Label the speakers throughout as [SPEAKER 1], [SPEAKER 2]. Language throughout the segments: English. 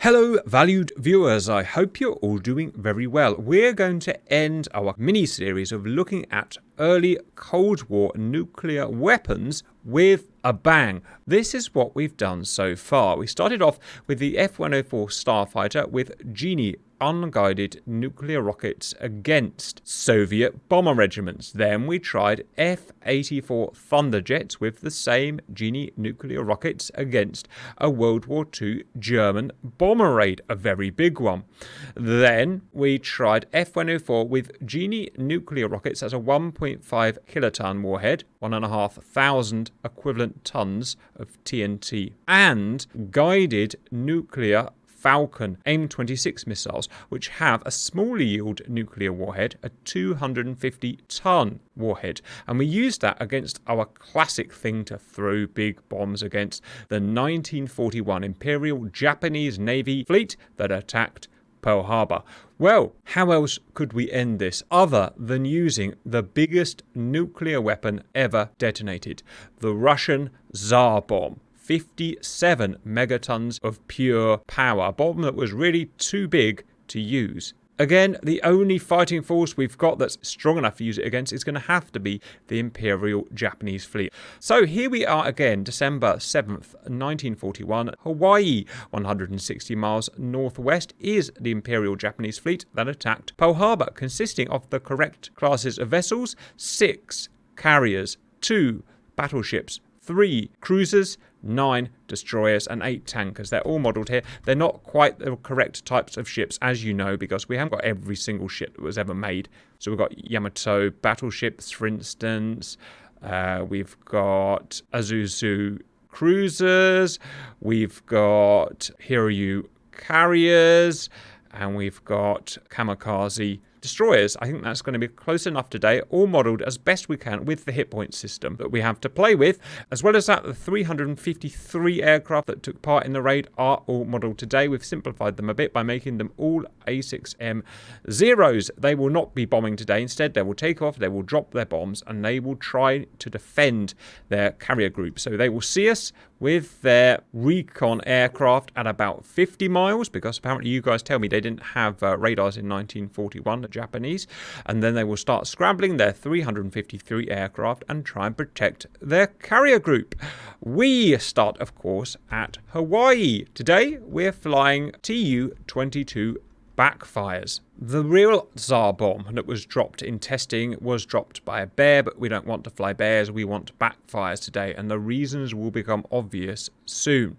[SPEAKER 1] Hello valued viewers, I hope you're all doing very well. We're going to end our mini-series of looking at early Cold War nuclear weapons with a bang. This is what we've done so far. We started off with the F-104 Starfighter with Genie unguided nuclear rockets against Soviet bomber regiments. Then we tried F-84 Thunderjets with the same Genie nuclear rockets against a World War II German bomber raid, a very big one. Then we tried F-104 with Genie nuclear rockets as a 1.5 kiloton warhead, 1,500 equivalent tons of TNT, and guided nuclear Falcon AIM-26 missiles, which have a smaller yield nuclear warhead, a 250-ton warhead. And we used that against our classic thing to throw big bombs against, the 1941 Imperial Japanese Navy fleet that attacked Pearl Harbor. Well, how else could we end this other than using the biggest nuclear weapon ever detonated, the Russian Tsar Bomb? 57 megatons of pure power, a bomb that was really too big to use. Again, the only fighting force we've got that's strong enough to use it against is going to have to be the Imperial Japanese fleet. So here we are again, December 7th, 1941. Hawaii, 160 miles northwest, is the Imperial Japanese fleet that attacked Pearl Harbor, consisting of the correct classes of vessels: 6 carriers, 2 battleships, 3 cruisers, 9 destroyers and 8 tankers. They're all modelled here. They're not quite the correct types of ships, as you know, because we haven't got every single ship that was ever made. So we've got Yamato battleships, for instance. We've got Azusa cruisers. We've got Hiryu carriers. And we've got Kamikaze destroyers. I think that's going to be close enough today, all modelled as best we can with the hit point system that we have to play with. As well as that, the 353 aircraft that took part in the raid are all modelled today. We've simplified them a bit by making them all A6M Zeros. They will not be bombing today. Instead, they will take off, they will drop their bombs, and they will try to defend their carrier group. So they will see us with their recon aircraft at about 50 miles, because apparently you guys tell me they didn't have radars in 1941, the Japanese, and then they will start scrambling their 353 aircraft and try and protect their carrier group. We start, of course, at Hawaii. Today, we're flying Tu-22 backfires. The real Tsar bomb that was dropped in testing was dropped by a bear, but we don't want to fly bears, we want backfires today, and the reasons will become obvious soon.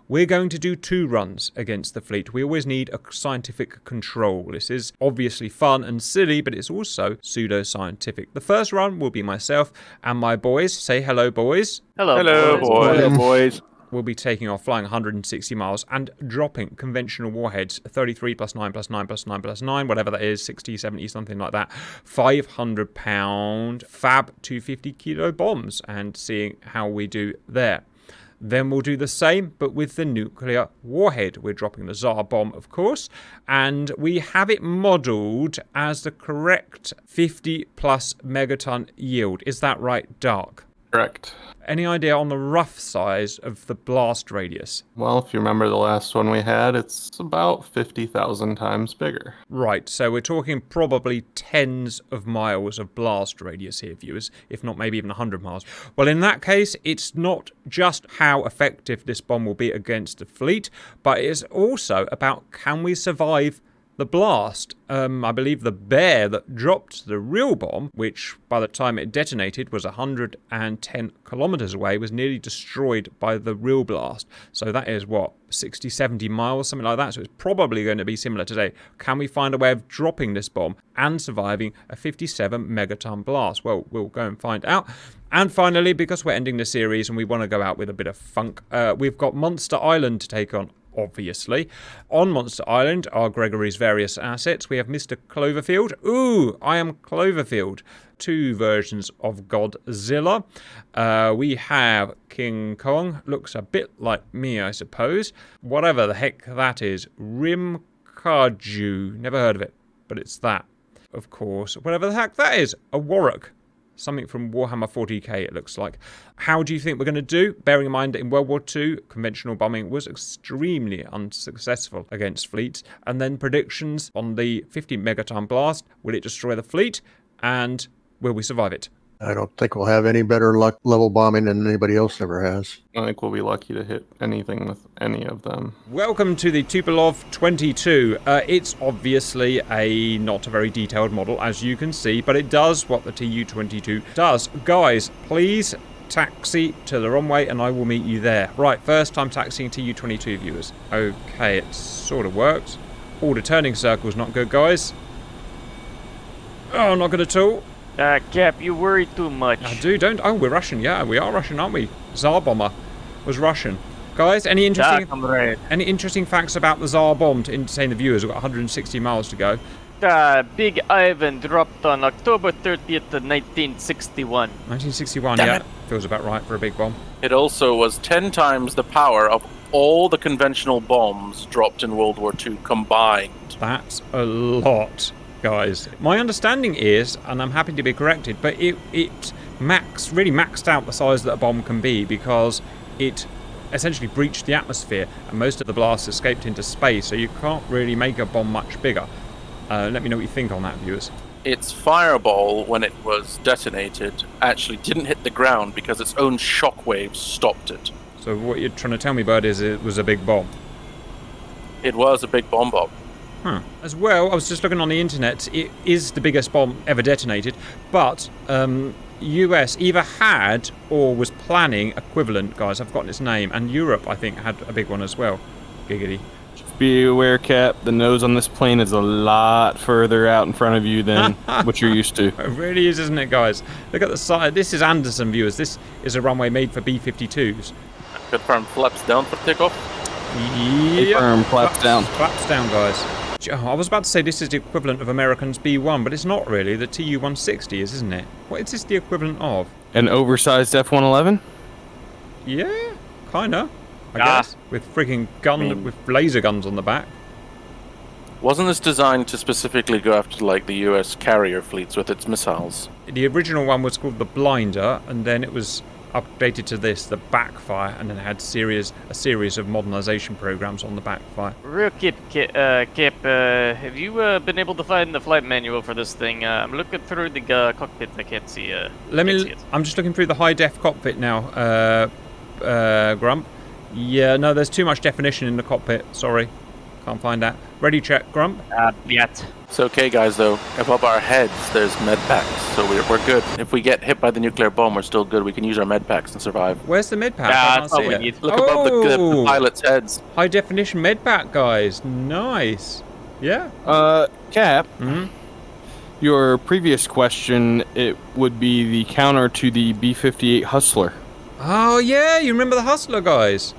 [SPEAKER 1] We're going to do 2 runs against the fleet. We always need a scientific control. This is obviously fun and silly, but it's also pseudo-scientific. The first run will be myself and my boys. Say hello, boys.
[SPEAKER 2] Hello, boys.
[SPEAKER 3] Hello, boys.
[SPEAKER 1] We'll be taking off, flying 160 miles and dropping conventional warheads, 33 plus 9 plus 9 plus 9 plus 9, whatever that is, 60, 70, something like that, 500-pound Fab 250 kilo bombs, and seeing how we do there. Then we'll do the same, but with the nuclear warhead. We're dropping the Tsar bomb, of course, and we have it modelled as the correct 50 plus megaton yield. Is that right, Dark?
[SPEAKER 3] Correct.
[SPEAKER 1] Any idea on the rough size of the blast radius?
[SPEAKER 3] Well, if you remember the last one we had, it's about 50,000 times bigger.
[SPEAKER 1] Right, so we're talking probably tens of miles of blast radius here, viewers, if not maybe even 100 miles. Well, in that case, it's not just how effective this bomb will be against the fleet, but it's also about, can we survive the blast? I believe the bear that dropped the real bomb, which by the time it detonated was 110 kilometers away, was nearly destroyed by the real blast. So that is, what, 60, 70 miles, something like that. So it's probably going to be similar today. Can we find a way of dropping this bomb and surviving a 57 megaton blast? Well, we'll go and find out. And finally, because we're ending the series and we want to go out with a bit of funk, we've got Monster Island to take on. Obviously. On Monster Island are Gregory's various assets. We have Mr. Cloverfield. Ooh, I am Cloverfield. 2 versions of Godzilla. We have King Kong. Looks a bit like me, I suppose. Whatever the heck that is. Rimkaju. Never heard of it, but it's that. Of course. Whatever the heck that is. A Warwick. Something from Warhammer 40k, it looks like. How do you think we're going to do? Bearing in mind that in World War II, conventional bombing was extremely unsuccessful against fleets. And then predictions on the 50 megaton blast. Will it destroy the fleet? And will we survive it?
[SPEAKER 2] I don't think we'll have any better luck level bombing than anybody else ever has.
[SPEAKER 3] I think we'll be lucky to hit anything with any of them.
[SPEAKER 1] Welcome to the Tu-22. It's obviously not a very detailed model, as you can see, but it does what the Tu-22 does. Guys, please taxi to the runway and I will meet you there. Right, first time taxiing Tu-22 viewers. Okay, it sort of works. Oh, the turning circle's not good, guys. Oh, not good at all.
[SPEAKER 4] Cap, you worry too much.
[SPEAKER 1] I do, don't. Oh, we're Russian. Yeah, we are Russian, aren't we? Tsar Bomba was Russian. Guys, any interesting facts about the Tsar Bomb to entertain the viewers? We've got 160 miles to go.
[SPEAKER 4] Big Ivan dropped on October 30th, 1961.
[SPEAKER 1] 1961, yeah. Feels about right for a big bomb.
[SPEAKER 5] It also was 10 times the power of all the conventional bombs dropped in World War II combined.
[SPEAKER 1] That's a lot, guys. My understanding is, and I'm happy to be corrected, but it really maxed out the size that a bomb can be because it essentially breached the atmosphere and most of the blasts escaped into space, so you can't really make a bomb much bigger. Let me know what you think on that, viewers.
[SPEAKER 5] Its fireball, when it was detonated, actually didn't hit the ground because its own shockwaves stopped it.
[SPEAKER 1] So what you're trying to tell me, Bird, is it was a big bomb?
[SPEAKER 5] It was a big bomb.
[SPEAKER 1] Huh. As well, I was just looking on the internet, it is the biggest bomb ever detonated, but US either had or was planning equivalent, guys, I've forgotten its name, and Europe, I think, had a big one as well. Giggity.
[SPEAKER 6] Be aware, Cap, the nose on this plane is a lot further out in front of you than what you're used to.
[SPEAKER 1] It really is, isn't it, guys? Look at the side. This is Anderson, viewers. This is a runway made for B-52s.
[SPEAKER 5] Confirm flaps down for takeoff.
[SPEAKER 1] Yep.
[SPEAKER 6] Confirm, flaps down.
[SPEAKER 1] Flaps down, guys. Oh, I was about to say this is the equivalent of American's B-1, but it's not really. The Tu-160 is, isn't it? What is this the equivalent of?
[SPEAKER 6] An oversized F-111?
[SPEAKER 1] Yeah, kinda. I guess, with freaking with laser guns on the back.
[SPEAKER 5] Wasn't this designed to specifically go after like the US carrier fleets with its missiles?
[SPEAKER 1] The original one was called the Blinder, and then it was updated to this, the Backfire, and then it had a series of modernization programs on the Backfire.
[SPEAKER 4] Real Kip, have you been able to find the flight manual for this thing? I'm looking through the cockpit. I can't see.
[SPEAKER 1] I'm just looking through the high-def cockpit now, Grump. Yeah, no, there's too much definition in the cockpit. Sorry. Can't find that. Ready, check, Grump?
[SPEAKER 4] Yet.
[SPEAKER 5] It's okay, guys, though. Above our heads, there's med packs, so we're good. If we get hit by the nuclear bomb, we're still good. We can use our med packs and survive.
[SPEAKER 1] Where's the med pack?
[SPEAKER 4] That's what we need.
[SPEAKER 5] Look above the pilot's heads.
[SPEAKER 1] High definition med pack, guys. Nice. Yeah.
[SPEAKER 6] Cap.
[SPEAKER 1] Mm-hmm.
[SPEAKER 6] Your previous question, it would be the counter to the B-58 Hustler.
[SPEAKER 1] Oh, yeah, you remember the Hustler, guys?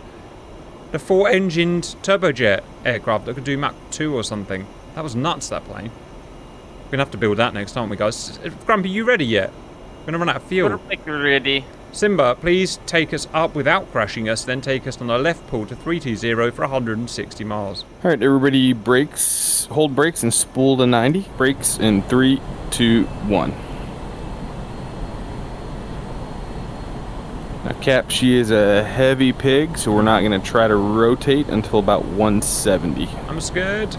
[SPEAKER 1] The 4-engined turbojet aircraft that could do Mach 2 or something. That was nuts, that plane. We're going to have to build that next, aren't we, guys? Grumpy, you ready yet? We're going to run out of fuel.
[SPEAKER 4] We're ready.
[SPEAKER 1] Simba, please take us up without crashing us, then take us on a left pull to 320 for 160 miles.
[SPEAKER 6] All right, everybody brakes, hold brakes and spool to 90. Brakes in 3, 2, 1. Now, Cap, she is a heavy pig, so we're not going to try to rotate until about 170.
[SPEAKER 1] I'm scared.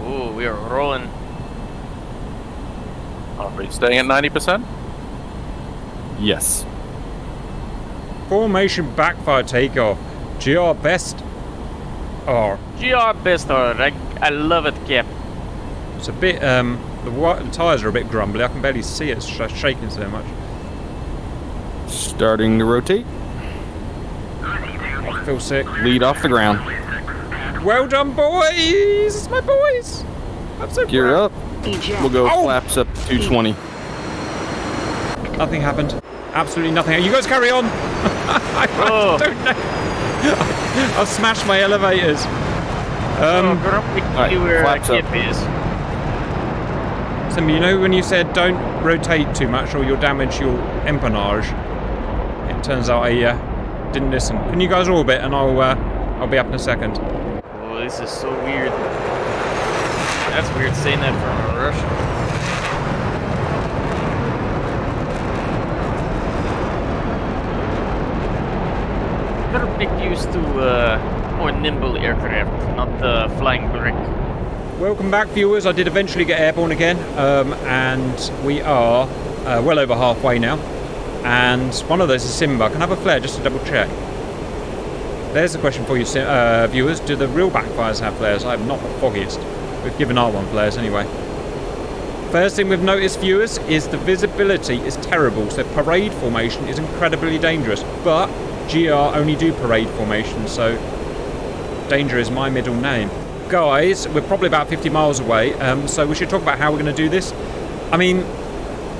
[SPEAKER 4] Ooh, we are rolling.
[SPEAKER 5] Are we staying at 90%?
[SPEAKER 6] Yes.
[SPEAKER 1] Formation backfire takeoff. GR best R.
[SPEAKER 4] GR best R. I love it, Cap.
[SPEAKER 1] It's a bit, the tyres are a bit grumbly. I can barely see it. It's shaking so much.
[SPEAKER 6] Starting to rotate.
[SPEAKER 1] I feel sick.
[SPEAKER 6] Lead off the ground.
[SPEAKER 1] Well done, boys! It's my boys! I'm so
[SPEAKER 6] Gear
[SPEAKER 1] proud.
[SPEAKER 6] up. We'll go flaps up to 220.
[SPEAKER 1] Nothing happened. Absolutely nothing. You guys carry on! I don't know. I've smashed my elevators.
[SPEAKER 6] Alright, flaps up.
[SPEAKER 1] Simba, you know when you said don't rotate too much or you'll damage your empennage? It turns out I didn't listen. Can you guys orbit and I'll be up in a second.
[SPEAKER 4] Oh, this is so weird. That's weird saying that from rush. Better make use to more nimble aircraft, not the flying brick.
[SPEAKER 1] Welcome back, viewers. I did eventually get airborne again, and we are well over halfway now. And one of those is Simba. Can I have a flare just to double check? There's a question for you, viewers. Do the real backfires have flares? I have not the foggiest. We've given R1 flares anyway. First thing we've noticed, viewers, is the visibility is terrible. So parade formation is incredibly dangerous. But GR only do parade formation, so danger is my middle name. Guys, we're probably about 50 miles away, so we should talk about how we're going to do this. I mean,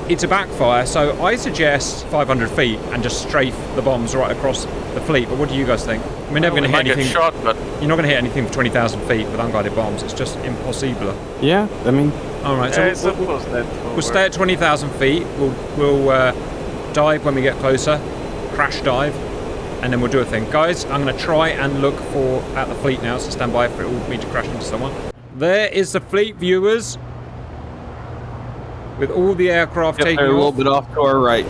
[SPEAKER 1] it's a backfire, so I suggest 500 feet and just strafe the bombs right across the fleet. But what do you guys think? We're never going to hit anything.
[SPEAKER 5] Shot, but
[SPEAKER 1] You're not going to hit anything for 20,000 feet with unguided bombs. It's just impossible.
[SPEAKER 6] Yeah, I mean,
[SPEAKER 1] All right, so we'll stay at 20,000 feet. We'll dive when we get closer, crash dive, and then we'll do a thing. Guys, I'm going to try and look at the fleet now, so stand by for me to crash into someone. There is the fleet, viewers, with all the aircraft taking
[SPEAKER 6] they're a little
[SPEAKER 1] off.
[SPEAKER 6] bit off to our right.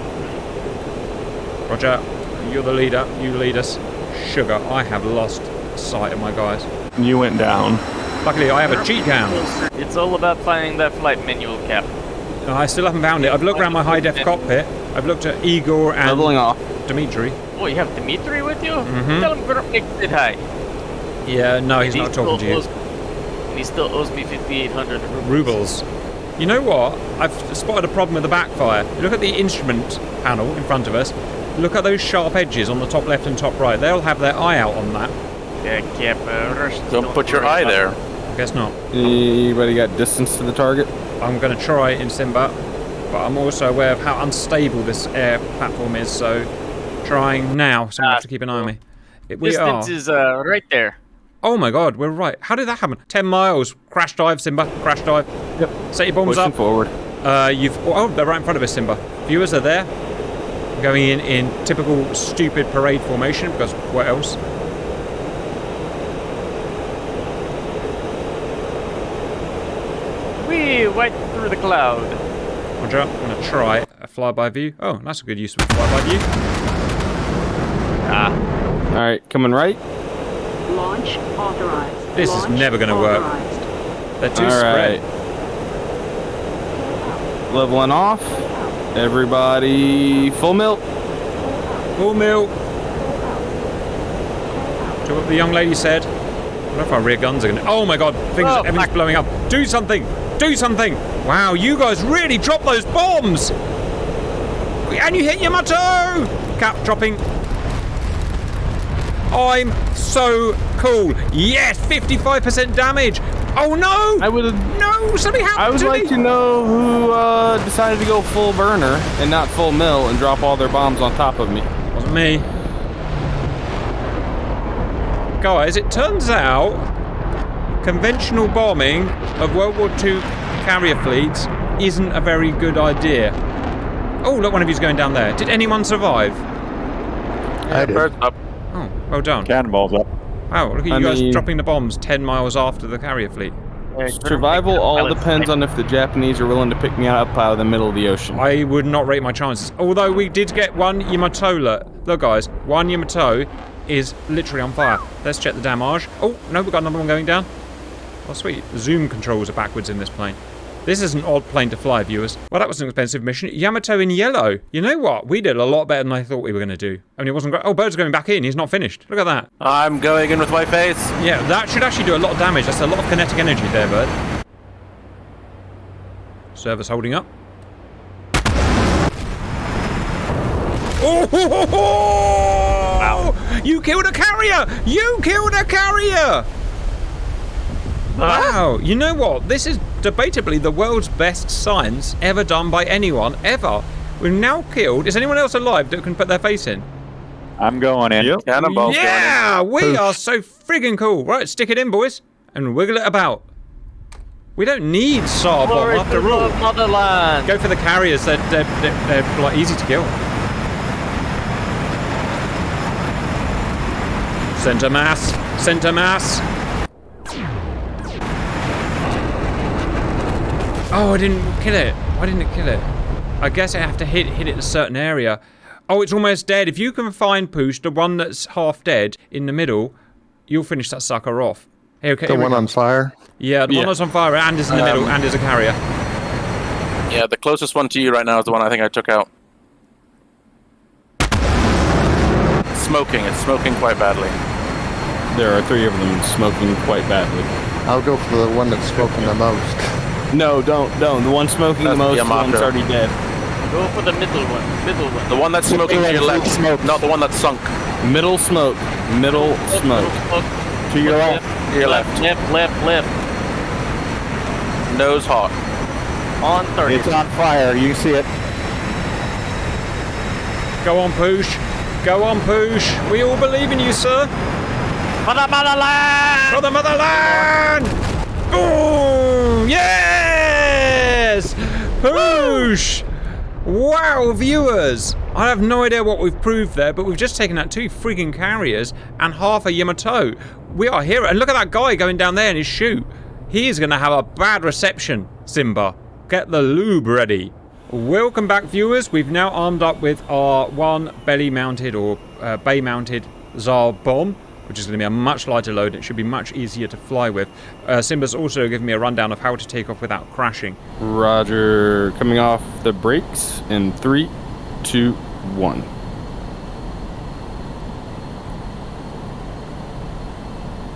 [SPEAKER 1] Roger, you're the leader. You lead us. Sugar, I have lost sight of my guys.
[SPEAKER 6] You went down.
[SPEAKER 1] Luckily, I have a cheat cam.
[SPEAKER 4] It's all about finding that flight manual, Cap.
[SPEAKER 1] I still haven't found it. I've looked around my high-def cockpit. I've looked at Igor and
[SPEAKER 6] Leveling off.
[SPEAKER 1] Dimitri.
[SPEAKER 4] Oh, you have Dimitri with you?
[SPEAKER 1] Mhm.
[SPEAKER 4] Tell him to make it high.
[SPEAKER 1] Yeah, no, he's not talking to you.
[SPEAKER 4] And he still owes me 5,800
[SPEAKER 1] Rubles. You know what? I've spotted a problem with the backfire. You look at the instrument panel in front of us. Look at those sharp edges on the top left and top right. They'll have their eye out on that.
[SPEAKER 4] Yeah, Cap, Russians
[SPEAKER 5] don't put your
[SPEAKER 4] worry
[SPEAKER 5] eye
[SPEAKER 4] about
[SPEAKER 5] there.
[SPEAKER 1] I guess not.
[SPEAKER 6] Anybody got distance to the target?
[SPEAKER 1] I'm going to try in Simba, but I'm also aware of how unstable this air platform is, so trying now. Someone has to keep an eye on me. We are.
[SPEAKER 4] Distance is right there.
[SPEAKER 1] Oh my god, we're right. How did that happen? 10 miles. Crash dive, Simba. Crash dive.
[SPEAKER 6] Yep.
[SPEAKER 1] Set your bombs
[SPEAKER 6] Pushing
[SPEAKER 1] up.
[SPEAKER 6] forward.
[SPEAKER 1] Oh, they're right in front of us, Simba. Viewers are there. Going in typical stupid parade formation, because what else?
[SPEAKER 4] Wee, right through the cloud.
[SPEAKER 1] Roger, I'm going to try a flyby view. Oh, that's a good use of a flyby view.
[SPEAKER 6] All right, coming right.
[SPEAKER 7] Launch authorized.
[SPEAKER 1] This is never going to work. They're too
[SPEAKER 6] All
[SPEAKER 1] spread.
[SPEAKER 6] right. Leveling off. Everybody, full milk.
[SPEAKER 1] Full mill. Do what the young lady said. I don't know if our rear guns are going to... Oh my god, everything's blowing up. Do something! Do something! Wow, you guys really dropped those bombs! And you hit Yamato! Cap dropping. I'm so cool. Yes, 55% damage. Oh no! No, something happened
[SPEAKER 6] I would
[SPEAKER 1] to
[SPEAKER 6] like
[SPEAKER 1] me.
[SPEAKER 6] to know who decided to go full burner and not full mill and drop all their bombs on top of me.
[SPEAKER 1] Wasn't me. Guys, it turns out conventional bombing of World War II carrier fleets isn't a very good idea. Oh, look, one of you's going down there. Did anyone survive?
[SPEAKER 2] I did.
[SPEAKER 5] Birds up.
[SPEAKER 1] Oh, well done.
[SPEAKER 8] Cannonballs up.
[SPEAKER 1] Wow, look at you guys dropping the bombs 10 miles after the carrier fleet.
[SPEAKER 6] Survival all depends on if the Japanese are willing to pick me up out of the middle of the ocean.
[SPEAKER 1] I would not rate my chances. Although we did get one Yamato. Look, guys, one Yamato is literally on fire. Let's check the damage. Oh, no, we've got another one going down. Oh, sweet. The zoom controls are backwards in this plane. This is an odd plane to fly, viewers. Well, that was an expensive mission. Yamato in yellow. You know what? We did a lot better than I thought we were going to do. I mean, it wasn't great. Oh, Bird's going back in. He's not finished. Look at that.
[SPEAKER 5] I'm going in with my face.
[SPEAKER 1] Yeah, that should actually do a lot of damage. That's a lot of kinetic energy there, Bird. Service holding up. Oh! Wow. You killed a carrier! You killed a carrier! Wow, you know what? This is debatably the world's best science ever done by anyone, ever. We've now killed... Is anyone else alive that can put their face in?
[SPEAKER 8] I'm going in.
[SPEAKER 6] Yep.
[SPEAKER 5] Cannonballs
[SPEAKER 1] Yeah, we are so friggin' cool. Right, stick it in, boys, and wiggle it about. We don't need Tsar Bomba after all.
[SPEAKER 4] Motherland.
[SPEAKER 1] Go for the carriers. They're like easy to kill. Center mass. Center mass. Oh, I didn't kill it. Why didn't it kill it? I guess I have to hit it in a certain area. Oh, it's almost dead. If you can find, Poosh, the one that's half dead in the middle, you'll finish that sucker off. Hey, okay,
[SPEAKER 2] The one on fire?
[SPEAKER 1] Yeah, the one that's on fire and is in the middle and is a carrier.
[SPEAKER 5] Yeah, the closest one to you right now is the one I think I took out. It's smoking quite badly.
[SPEAKER 6] There are 3 of them smoking quite badly.
[SPEAKER 2] I'll go for the one that's smoking the most.
[SPEAKER 6] No, don't. The one smoking the
[SPEAKER 5] That's
[SPEAKER 6] most, the
[SPEAKER 5] Yamato.
[SPEAKER 6] one's already dead.
[SPEAKER 4] Go for the middle one.
[SPEAKER 5] The one that's smoking to your left, not the one that's sunk.
[SPEAKER 6] Middle smoke. Middle smoke.
[SPEAKER 5] To your left. To your left.
[SPEAKER 4] Left.
[SPEAKER 5] Nose hot.
[SPEAKER 4] On 30.
[SPEAKER 8] It's on fire. You see it.
[SPEAKER 1] Go on, Poosh. Go on, Poosh. We all believe in you, sir.
[SPEAKER 4] For the motherland!
[SPEAKER 1] For the motherland! Boom! Yes! Poosh! Wow, viewers! I have no idea what we've proved there, but we've just taken out 2 frigging carriers and half a Yamato. We are here, and look at that guy going down there in his chute. He is going to have a bad reception, Simba. Get the lube ready. Welcome back, viewers. We've now armed up with our one belly-mounted or bay-mounted Tsar Bomb, which is going to be a much lighter load. It should be much easier to fly with. Simba's also given me a rundown of how to take off without crashing.
[SPEAKER 6] Roger. Coming off the brakes in 3, 2, 1.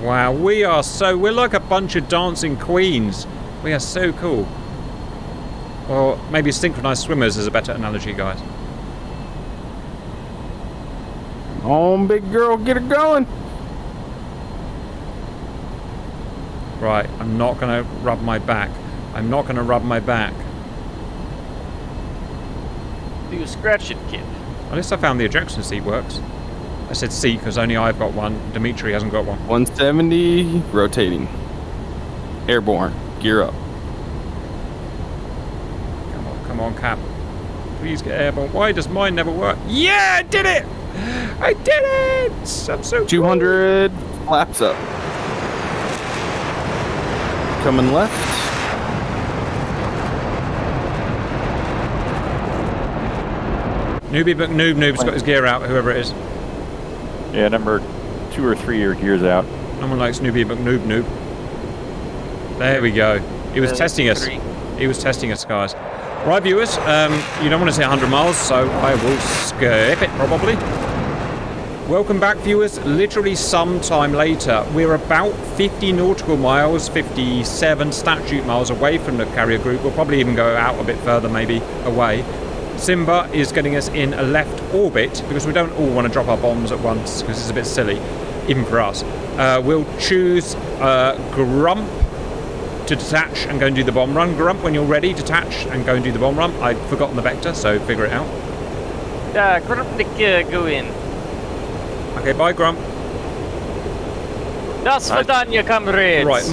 [SPEAKER 1] Wow, we're like a bunch of dancing queens. We are so cool. Or maybe synchronized swimmers is a better analogy, guys.
[SPEAKER 6] Come on, big girl, get her going.
[SPEAKER 1] Right, I'm not going to rub my back.
[SPEAKER 4] Do you scratch it, kid?
[SPEAKER 1] At least I found the ejection seat works. I said seat because only I've got one. Dimitri hasn't got one.
[SPEAKER 6] 170, rotating. Airborne, gear up.
[SPEAKER 1] Come on, Cap. Please get airborne. Why does mine never work? Yeah, I did it! I did it! I'm so
[SPEAKER 6] 200, flaps up. Coming left.
[SPEAKER 1] Newbie McNoob's got his gear out, whoever it is.
[SPEAKER 8] Yeah, number 2 or 3, your gear's out.
[SPEAKER 1] No one likes Newbie McNoob. There we go. He was testing us.
[SPEAKER 4] 3.
[SPEAKER 1] He was testing us, guys. Right, viewers, you don't want to say 100 miles, so I will skip it, probably. Welcome back, viewers. Literally sometime later. We're about 50 nautical miles, 57 statute miles away from the carrier group. We'll probably even go out a bit further, maybe, away. Simba is getting us in a left orbit, because we don't all want to drop our bombs at once, because it's a bit silly, even for us. We'll choose Grump to detach and go and do the bomb run. Grump, when you're ready, detach and go and do the bomb run. I've forgotten the vector, so figure it out.
[SPEAKER 4] Grump, go in.
[SPEAKER 1] Okay, bye, Grump.
[SPEAKER 4] Das Vidania, comrades.
[SPEAKER 1] Right,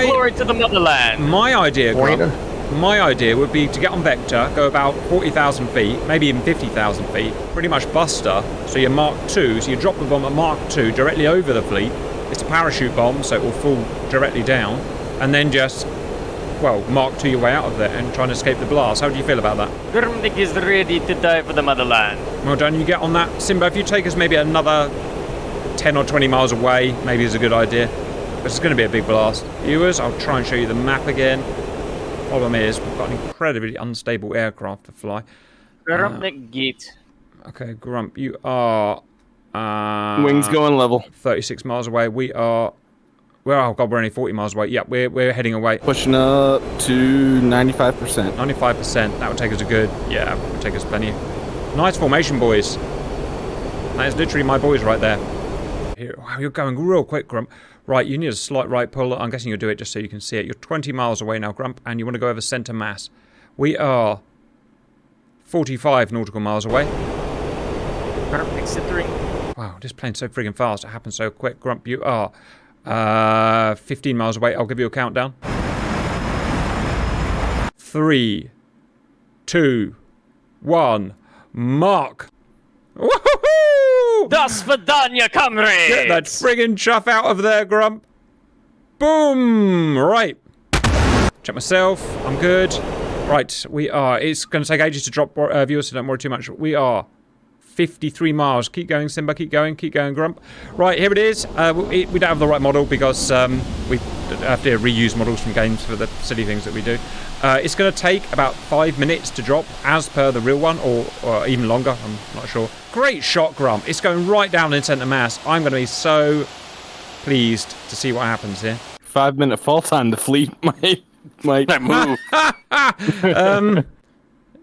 [SPEAKER 4] Glory to the motherland.
[SPEAKER 1] My idea, Grump, my idea would be to get on vector, go about 40,000 feet, maybe even 50,000 feet, pretty much buster, so you're Mark 2, so you drop the bomb at Mark 2 directly over the fleet. It's a parachute bomb, so it will fall directly down, and then just, well, Mark 2 your way out of there and try and escape the blast. How do you feel about that?
[SPEAKER 4] Grumnik is ready to die for the motherland.
[SPEAKER 1] Well done, you get on that. Simba, if you take us maybe another 10 or 20 miles away, maybe is a good idea. But it's going to be a big blast. Viewers, I'll try and show you the map again. Problem is, we've got an incredibly unstable aircraft to fly.
[SPEAKER 4] Grumnik, gate.
[SPEAKER 1] Okay, Grump, you are...
[SPEAKER 6] Wings going level.
[SPEAKER 1] 36 miles away. We are... Well, oh God, we're only 40 miles away. Yeah, we're heading away.
[SPEAKER 6] Pushing up to 95%.
[SPEAKER 1] 95%. That would take us a good... Yeah, that would take us plenty. Nice formation, boys. That is literally my boys right there. Here, wow, you're going real quick, Grump. Right, you need a slight right pull. I'm guessing you'll do it just so you can see it. You're 20 miles away now, Grump, and you want to go over centre mass. We are 45 nautical miles away.
[SPEAKER 4] Grump, considering.
[SPEAKER 1] Wow, this plane's so friggin' fast. It happens so quick. Grump, you are 15 miles away. I'll give you a countdown. 3, 2, 1, mark. Woohoo!
[SPEAKER 4] Das Vidania, comrades!
[SPEAKER 1] Get that friggin' chuff out of there, Grump. Boom! Right. Check myself. I'm good. Right, we are. It's going to take ages to drop viewers, so don't worry too much. We are 53 miles. Keep going, Simba. Keep going, Grump. Right, here it is. We don't have the right model because we have to reuse models from games for the silly things that we do. It's going to take about 5 minutes to drop as per the real one, or even longer. I'm not sure. Great shot, Grump. It's going right down in centre mass. I'm going to be so pleased to see what happens here.
[SPEAKER 6] 5 minute fall time. The fleet might
[SPEAKER 5] move.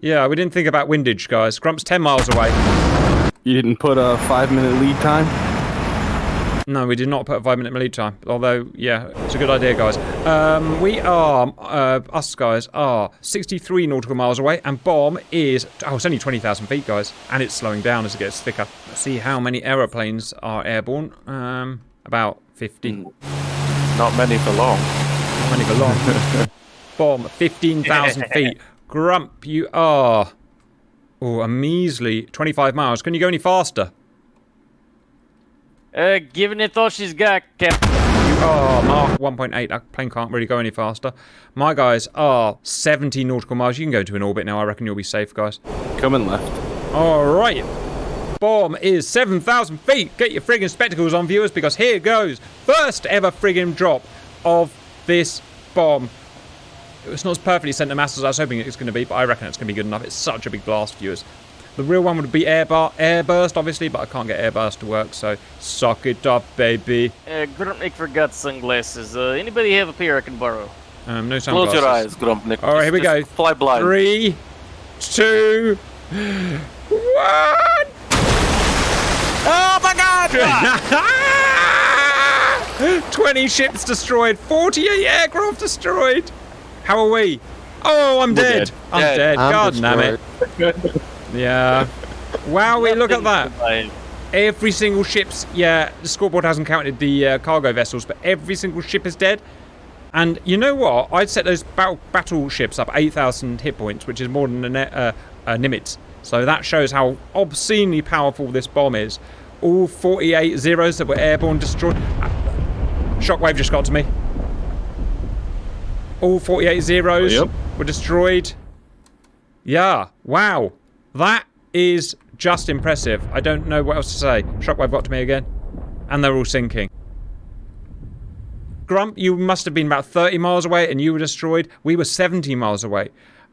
[SPEAKER 1] Yeah, we didn't think about windage, guys. Grump's 10 miles away.
[SPEAKER 6] You didn't put a 5 minute lead time?
[SPEAKER 1] No, we did not put a 5 minute lead time. Although, yeah, it's a good idea, guys. We are, us guys are 63 nautical miles away, and bomb is, it's only 20,000 feet, guys. And it's slowing down as it gets thicker. Let's see how many aeroplanes are airborne. About 50.
[SPEAKER 5] Not many for long.
[SPEAKER 1] Not many for long. Bomb, 15,000 feet. Grump, you are, a measly 25 miles. Can you go any faster?
[SPEAKER 4] Giving it all she's got, Captain.
[SPEAKER 1] You are Mark 1.8. That plane can't really go any faster. My guys are 70 nautical miles. You can go to an orbit now. I reckon you'll be safe, guys.
[SPEAKER 6] Coming left.
[SPEAKER 1] All right. Bomb is 7,000 feet. Get your friggin' spectacles on, viewers, because here goes. First ever friggin' drop of this bomb. It's not as perfectly centre mass as I was hoping it's going to be, but I reckon it's going to be good enough. It's such a big blast, viewers. The real one would be airburst, obviously, but I can't get airburst to work, so suck it up, baby.
[SPEAKER 4] Grumpnik forgot sunglasses. Anybody have a pair I can borrow?
[SPEAKER 1] No sunglasses.
[SPEAKER 5] Close your eyes, Grumpnik.
[SPEAKER 1] All right, here we go.
[SPEAKER 5] Fly blind.
[SPEAKER 1] 3, 2, 1.
[SPEAKER 5] Oh my God!
[SPEAKER 1] 20 ships destroyed. 48 aircraft destroyed. How are we? Oh, I'm dead.
[SPEAKER 6] dead.
[SPEAKER 1] I'm dead. God damn it. Yeah. Wowie, look at that. Every single ship's... Yeah, the scoreboard hasn't counted the cargo vessels, but every single ship is dead. And you know what? I'd set those battleships up 8,000 hit points, which is more than a Nimitz. So that shows how obscenely powerful this bomb is. All 48 zeros that were airborne destroyed. Shockwave just got to me. All 48 zeros were destroyed. Yeah, wow. That is just impressive. I don't know what else to say. Shockwave got to me again. And they're all sinking. Grump, you must have been about 30 miles away and you were destroyed. We were 70 miles away.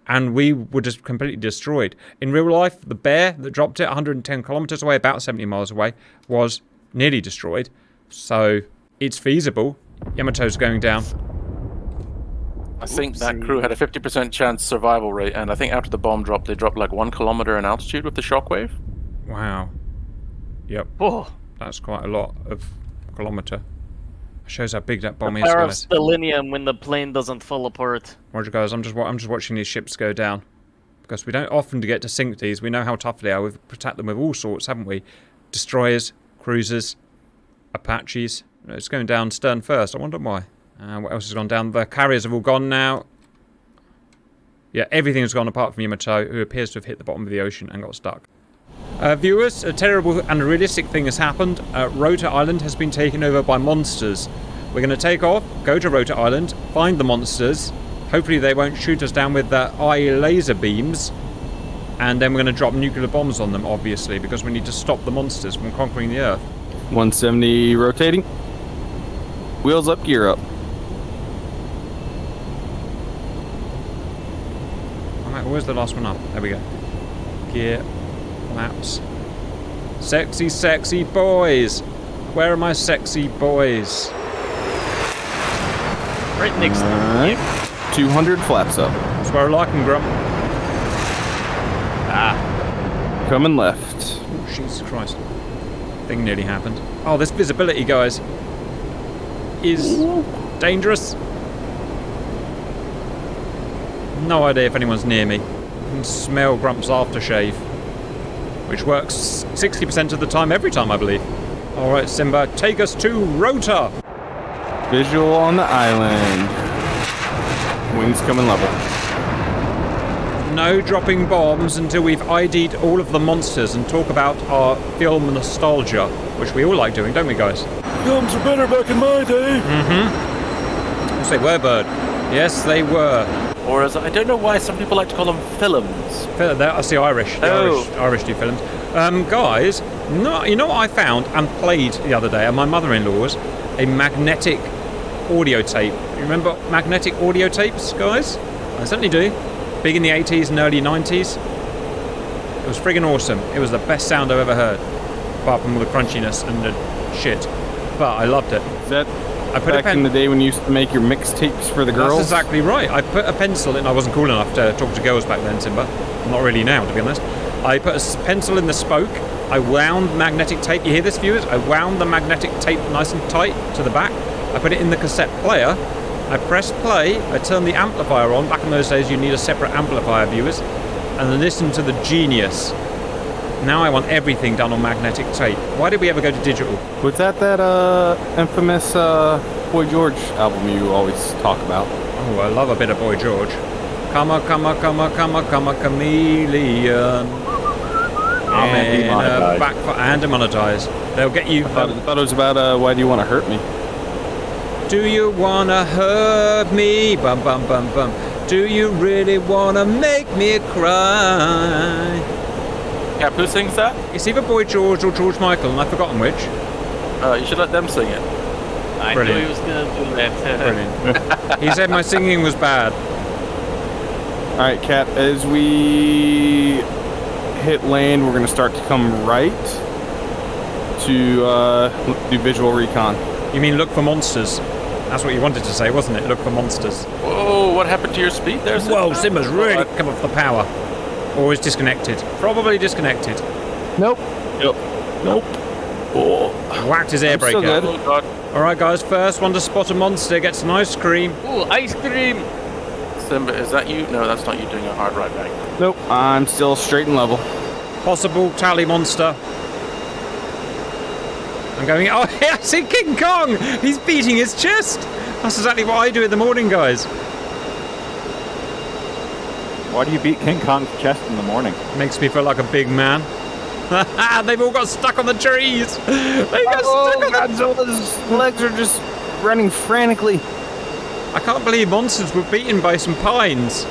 [SPEAKER 1] And we were just completely destroyed. In real life, the bear that dropped it 110 kilometers away, about 70 miles away, was nearly destroyed. So, it's feasible. Yamato's going down.
[SPEAKER 5] I think that crew had a 50% chance survival rate, and I think after the bomb dropped, they dropped like 1 kilometer in altitude with the shockwave.
[SPEAKER 1] Wow. Yep.
[SPEAKER 4] Oh.
[SPEAKER 1] That's quite a lot of kilometer. Shows how big that bomb is,
[SPEAKER 4] Power of
[SPEAKER 1] guys.
[SPEAKER 4] selenium when the plane doesn't fall apart.
[SPEAKER 1] Roger, guys. I'm just watching these ships go down. Because we don't often get to sink these. We know how tough they are. We've attacked them with all sorts, haven't we? Destroyers, cruisers, Apaches. It's going down stern first. I wonder why. What else has gone down? The carriers have all gone now. Yeah, everything's gone apart from Yamato, who appears to have hit the bottom of the ocean and got stuck. Viewers, a terrible and realistic thing has happened. Rota Island has been taken over by monsters. We're going to take off, go to Rota Island, find the monsters. Hopefully they won't shoot us down with their eye laser beams. And then we're going to drop nuclear bombs on them, obviously, because we need to stop the monsters from conquering the Earth.
[SPEAKER 6] 170 rotating. Wheels up, gear up.
[SPEAKER 1] Alright, where's the last one up? There we go. Gear. Flaps. Sexy, sexy boys. Where are my sexy boys?
[SPEAKER 4] Right next to
[SPEAKER 6] Alright. 200 flaps up.
[SPEAKER 1] That's where I like them, Grump.
[SPEAKER 6] Coming left.
[SPEAKER 1] Oh, Jesus Christ. Thing nearly happened. Oh, this visibility, guys, is dangerous. No idea if anyone's near me. I can smell Grump's aftershave, which works 60% of the time, every time, I believe. Alright, Simba, take us to Rota.
[SPEAKER 6] Visual on the island. Wings coming level.
[SPEAKER 1] No dropping bombs until we've ID'd all of the monsters and talk about our film nostalgia, which we all like doing, don't we, guys?
[SPEAKER 9] Films were better back in my day.
[SPEAKER 1] Yes, they were, Bird. Yes, they were.
[SPEAKER 5] or as I don't know why some people like to call them films.
[SPEAKER 1] That's the Irish. The Irish do films. Guys, you know what I found and played the other day at my mother-in-law's? A magnetic audio tape. You remember magnetic audio tapes, guys? I certainly do. Big in the 80s and early 90s. It was friggin' awesome. It was the best sound I've ever heard. Apart from all the crunchiness and the shit. But I loved it.
[SPEAKER 6] Is that back in the day when you used to make your mixtapes for the girls?
[SPEAKER 1] That's exactly right. I put a pencil in. I wasn't cool enough to talk to girls back then, Simba. Not really now, to be honest. I put a pencil in the spoke. I wound magnetic tape. You hear this, viewers? I wound the magnetic tape nice and tight to the back. I put it in the cassette player. I pressed play. I turned the amplifier on. Back in those days, you need a separate amplifier, viewers. And then listen to the genius. Now I want everything done on magnetic tape. Why did we ever go to digital?
[SPEAKER 6] Was that infamous Boy George album you always talk about?
[SPEAKER 1] Oh, I love a bit of Boy George. Come a chameleon. And demonetized. They'll get you.
[SPEAKER 6] I thought it was about why do you want to hurt me?
[SPEAKER 1] Do you wanna hurt me? Bum bum bum bum. Do you really wanna make me cry?
[SPEAKER 5] Cap, who sings that?
[SPEAKER 1] It's either Boy George or George Michael, and I've forgotten which.
[SPEAKER 5] You should let them sing it.
[SPEAKER 4] I knew he was gonna do that.
[SPEAKER 1] Brilliant. He said my singing was bad.
[SPEAKER 6] All right, Cap. As we hit land, we're gonna start to come right to do visual recon.
[SPEAKER 1] You mean look for monsters? That's what you wanted to say, wasn't it? Look for monsters.
[SPEAKER 5] Whoa, what happened to your speed there, Simba?
[SPEAKER 1] Whoa, Simba's really come off the power. Or is disconnected. Probably disconnected.
[SPEAKER 6] Nope.
[SPEAKER 5] Nope. Oh.
[SPEAKER 1] Whacked his air brake
[SPEAKER 6] still
[SPEAKER 1] out.
[SPEAKER 6] good.
[SPEAKER 5] Oh, God.
[SPEAKER 1] Alright guys, first one to spot a monster gets an ice cream.
[SPEAKER 4] Ooh, ice cream!
[SPEAKER 5] Simba, is that you? No, that's not you doing a hard right back.
[SPEAKER 6] Nope. I'm still straight and level.
[SPEAKER 1] Possible tally monster. I'm going, oh, I see King Kong! He's beating his chest! That's exactly what I do in the morning, guys.
[SPEAKER 8] Why do you beat King Kong's chest in the morning?
[SPEAKER 1] Makes me feel like a big man. They've all got stuck on the trees! They got stuck on the...
[SPEAKER 6] Godzilla's legs are just running frantically.
[SPEAKER 1] I can't believe monsters were beaten by some pines.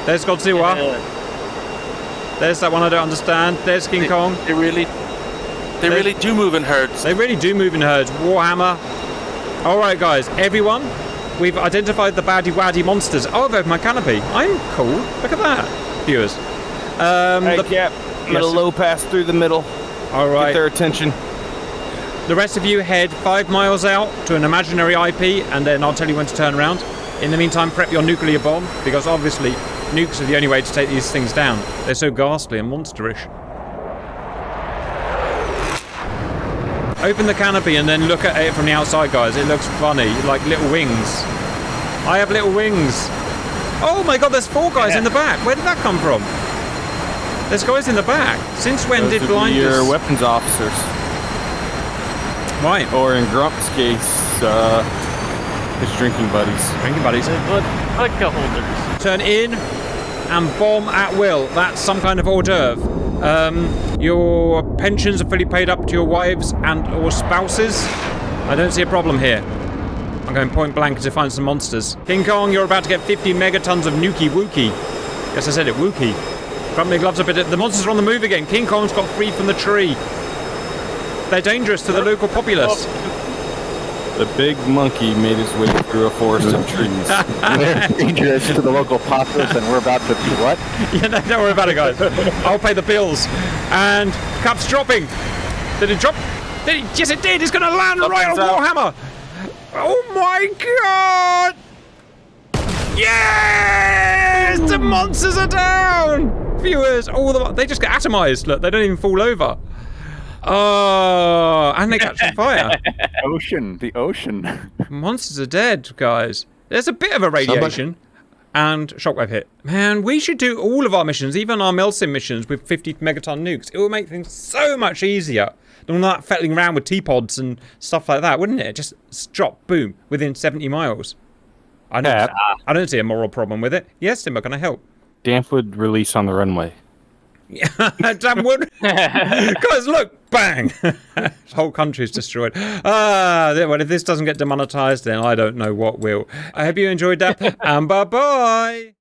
[SPEAKER 1] There's Godzilla. There's that one I don't understand. There's King Kong.
[SPEAKER 5] They really do move in herds.
[SPEAKER 1] They really do move in herds. Warhammer. Alright guys, everyone, we've identified the baddie-waddy monsters. Oh, I've opened my canopy. I'm cool. Look at that, viewers.
[SPEAKER 6] Hey, Cap, I'm gonna low pass through the middle.
[SPEAKER 1] Alright.
[SPEAKER 6] Get their attention.
[SPEAKER 1] The rest of you head 5 miles out to an imaginary IP, and then I'll tell you when to turn around. In the meantime, prep your nuclear bomb, because obviously nukes are the only way to take these things down. They're so ghastly and monsterish. Open the canopy and then look at it from the outside, guys. It looks funny, like little wings. I have little wings. Oh my god, there's 4 guys in the back. Where did that come from? There's guys in the back. Since when did blinders...
[SPEAKER 6] Your weapons officers.
[SPEAKER 1] Right.
[SPEAKER 6] Or in Grump's case, his drinking buddies.
[SPEAKER 1] Drinking buddies.
[SPEAKER 4] Vodka holders.
[SPEAKER 1] Turn in and bomb at will. That's some kind of hors d'oeuvre. Your pensions are fully paid up to your wives and or spouses. I don't see a problem here. I'm going point blank to find some monsters. King Kong, you're about to get 50 megatons of Nuke Wookie. Yes, I said it, Wookie. Grab my gloves a bit. The monsters are on the move again. King Kong's got free from the tree. They're dangerous to the local populace.
[SPEAKER 6] The big monkey made his way through a forest of trees.
[SPEAKER 8] They're dangerous to the local populace, and we're about to be what?
[SPEAKER 1] Yeah, no, don't worry about it, guys. I'll pay the bills. And Cap's dropping. Did it drop? Did it? Yes, it did. It's going to land right on Warhammer. Oh my god! Yes! The monsters are down. Viewers, they just get atomized. Look, they don't even fall over. Oh, and they catch on fire.
[SPEAKER 8] The ocean.
[SPEAKER 1] Monsters are dead, guys. There's a bit of a radiation and shockwave hit. Man, we should do all of our missions, even our Melsim missions with 50 megaton nukes. It will make things so much easier than that fettling around with T-pods and stuff like that, wouldn't it? Just drop, boom, within 70 miles. I don't see a moral problem with it. Yes, Simba, can I help?
[SPEAKER 6] Damp would release on the runway.
[SPEAKER 1] Yeah, damn wood. Guys, look, Bang! Whole country's destroyed. Well, if this doesn't get demonetized, then I don't know what will. I hope you enjoyed that, and bye-bye!